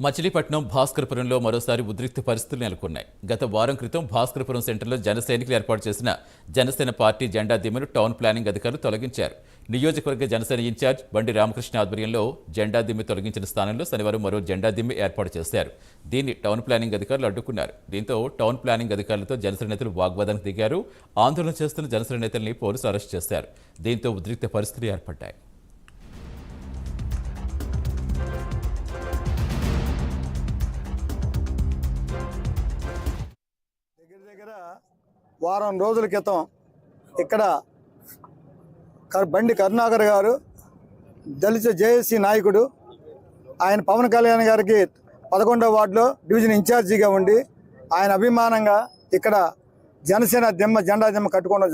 మచిలీపట్నం భాస్కరపురంలో మరోసారి ఉద్రిక్త పరిస్థితులు నెలకొన్నాయి. గత వారం క్రితం భాస్కరపురం సెంటర్లో జనసైనికులు ఏర్పాటు చేసిన జనసేన పార్టీ జెండా దిమ్మను టౌన్ ప్లానింగ్ అధికారులు తొలగించారు. నియోజకవర్గ జనసేన ఇన్ఛార్జ్ బండి రామకృష్ణ ఆధ్వర్యంలో జెండా దిమ్మి తొలగించిన స్థానంలో శనివారం మరో జెండా దిమ్మి ఏర్పాటు చేశారు. దీన్ని టౌన్ ప్లానింగ్ అధికారులు అడ్డుకున్నారు. దీంతో టౌన్ ప్లానింగ్ అధికారులతో జనసేన నేతలు వాగ్వాదానికి దిగారు. ఆందోళన చేస్తున్న జనసేన నేతల్ని పోలీసులు అరెస్ట్ చేశారు. దీంతో ఉద్రిక్త పరిస్థితులు ఏర్పడ్డాయి. వారం రోజుల క్రితం ఇక్కడ బండి కరుణాకర్ గారు దళిత జేఏసీ నాయకుడు, ఆయన పవన్ కళ్యాణ్ గారికి 11వ వార్డులో డివిజన్ ఇన్ఛార్జిగా ఉండి ఆయన అభిమానంగా ఇక్కడ జనసేన జెండా దిమ్మ కట్టుకోవడం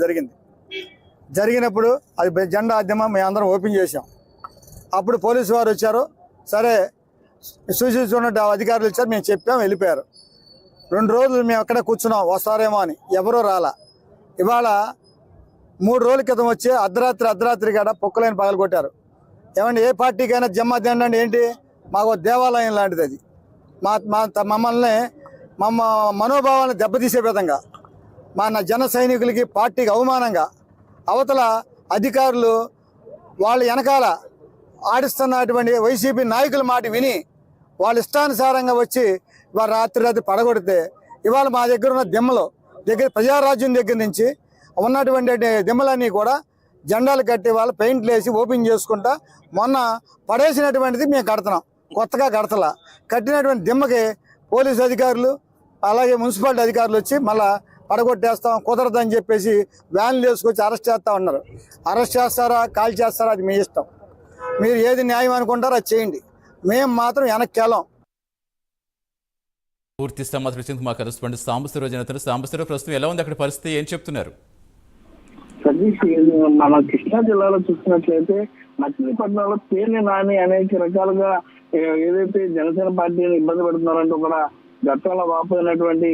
జరిగినప్పుడు అది జెండా దిమ్మ మేము అందరం ఓపెన్ చేసాం. అప్పుడు పోలీసు వారు వచ్చారు. సరే సూచించుకున్నట్టు అధికారులు వచ్చారు, మేము చెప్పాం, వెళ్ళిపోయారు. 2 రోజులు మేము అక్కడే కూర్చున్నాం, వస్తారేమో అని. ఎవరూ రాలా. ఇవాళ 3 రోజుల క్రితం వచ్చి అర్ధరాత్రి కాడ పొక్కలైన పగలు కొట్టారు. ఏమంటే ఏ పార్టీకైనా జెండా అంటే ఏంటి? మాకు దేవాలయం లాంటిది అది. మమ్మల్ని మనోభావాలను దెబ్బతీసే విధంగా, మన జన సైనికులకి పార్టీకి అవమానంగా అవతల అధికారులు వాళ్ళ వెనకాల ఆడిస్తున్నటువంటి వైసీపీ నాయకుల మాట విని వాళ్ళ ఇష్టానుసారంగా వచ్చి వారు రాత్రి పడగొడితే, ఇవాళ మా దగ్గర ఉన్న దిమ్మలు ప్రజారాజ్యం దగ్గర నుంచి ఉన్నటువంటి దిమ్మలన్నీ కూడా జెండాలు కట్టి వాళ్ళు పెయింట్లు వేసి ఓపెన్ చేసుకుంటా మొన్న పడేసినటువంటిది మేము కడుతున్నాం. కొత్తగా కట్టినటువంటి దిమ్మకి పోలీసు అధికారులు అలాగే మున్సిపాలిటీ అధికారులు వచ్చి మళ్ళా పడగొట్టేస్తాం, కుదరదని చెప్పేసి వ్యాన్లు వేసుకొచ్చి అరెస్ట్ చేస్తూ ఉన్నారు. అరెస్ట్ చేస్తారా, కాల్ చేస్తారా, అది మీ ఇష్టం. మీరు ఏది న్యాయం అనుకుంటారో అది చేయండి. మేము మాత్రం వెనక్కి వెళ్ళాం. పూర్తి సమాచారం మా కరెస్పాండెంట్ సాంబశివరావు జనతను. సాంబశివరావు, ప్రస్తుతం ఎలా ఉంది అక్కడ పరిస్థితి, ఏం చెప్తున్నారు? సతీష్, మన కృష్ణా జిల్లాలో చూసినట్లయితే మచిలీపట్నంలో పేర్ని నాని అనేక రకాలుగా ఏదైతే జనసేన పార్టీని ఇబ్బంది పెడుతున్నారంటూ కూడా గతంలో వాపోయినటువంటి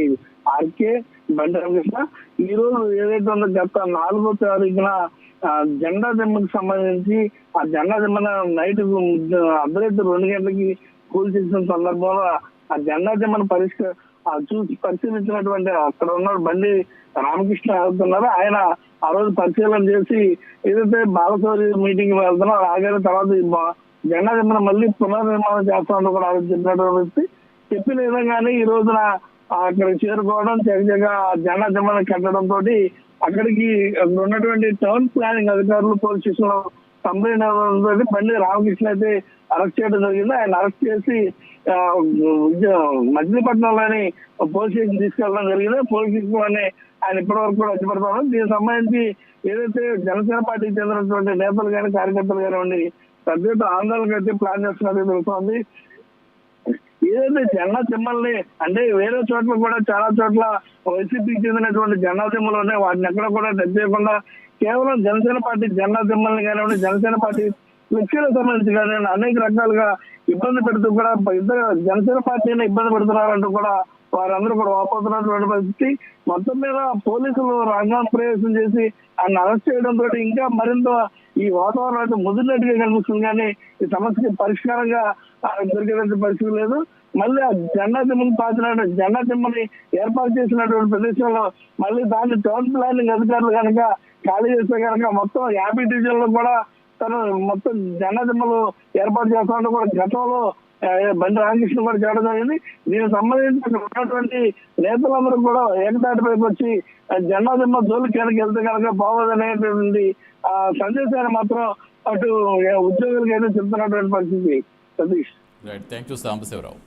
ఆర్కే బండి రామకృష్ణ ఈ రోజు ఏదైతే ఉందో గత 4వ తారీఖున జెండా దిమ్మకు సంబంధించి ఆ జెండా దిమ్మన నైట్ అర్ధరాత్రి 2 గంటలకి కూల్ చేసిన సందర్భంలో ఆ జెండా దిమ్మను చూసి పరిశీలించినటువంటి అక్కడ ఉన్న బండి రామకృష్ణ అవుతున్నారు. ఆయన ఆ రోజు పరిశీలన చేసి ఏదైతే బాలసౌరి మీటింగ్ వెళ్తున్నారో ఆగిన తర్వాత జెండా దిమ్మను మళ్ళీ పునర్నిర్మాణం చేస్తామని కూడా చెప్పినటువంటి చెప్పిన విధంగానే ఈ రోజున అక్కడికి చేరుకోవడం చక్కగా జెండా దిమ్మను కట్టడంతో అక్కడికి ఉన్నటువంటి టౌన్ ప్లానింగ్ అధికారులు పోలీస్ స్టేషన్ లో కంప్లైంట్ అవ్వడంతో బండి రామకృష్ణ అయితే అరెస్ట్ చేయడం జరిగింది. ఆయన అరెస్ట్ చేసి మచిలీపట్నంలోని పోలీస్ స్టేషన్ తీసుకెళ్ళడం జరిగింది. పోలీస్ స్టేషన్ ఆయన ఇప్పటి వరకు కూడా వచ్చి దీనికి సంబంధించి ఏదైతే జనసేన పార్టీకి చెందినటువంటి నేతలు కానీ కార్యకర్తలు కానివ్వండి పెద్ద ఆందోళనకు అయితే ప్లాన్ చేస్తున్నట్టు తెలుస్తోంది. ఏదైతే జెండా దిమ్మల్ని అంటే వేరే చోట్ల కూడా చాలా చోట్ల వైసీపీకి చెందినటువంటి జెండా దిమ్మలు ఉన్నాయి, వాటిని ఎక్కడ కూడా టచ్ చేయకుండా కేవలం జనసేన పార్టీ జెండా దిమ్మల్ని కానివ్వండి జనసేన పార్టీ ఫ్లెక్సీలకు సంబంధించి కానీ అనేక రకాలుగా ఇబ్బంది పెడుతూ కూడా ఇద్దరు జనసేన పార్టీని ఇబ్బంది పెడుతున్నారంటూ కూడా వారందరూ కూడా వాపోతున్నటువంటి పరిస్థితి. మొత్తం మీద పోలీసులు రంగం ప్రవేశం చేసి ఆయన అరెస్ట్ చేయడంతో ఇంకా మరింత ఈ వాతావరణం అయితే ముదిరినట్టుగా కనిపిస్తుంది. కానీ ఈ సమస్యకి పరిష్కారంగా దొరికేటువంటి పరిస్థితి లేదు. మళ్ళీ ఆ జెండా దిమ్మని జెండా దిమ్మని ఏర్పాటు చేసినటువంటి ప్రదేశంలో మళ్ళీ దాన్ని టౌన్ ప్లానింగ్ అధికారులు కనుక ఖాళీ చేస్తే కనుక మొత్తం 50 డివిజన్లో కూడా తను మొత్తం జెండా దిమ్మలు ఏర్పాటు చేస్తామంటూ కూడా గతంలో బండి రామకృష్ణ కూడా చేయడం జరిగింది. దీనికి సంబంధించి ఉన్నటువంటి నేతలందరూ కూడా ఏకతాటిపైకి వచ్చి జెండా దిమ్మ జోలికి వెళ్తే కనుక బాగోదనేటువంటి సందేశాన్ని మాత్రం అటు ఉద్యోగులకి అయితే చెప్తున్నటువంటి పరిస్థితి. Satish, thank you Sambasivarao.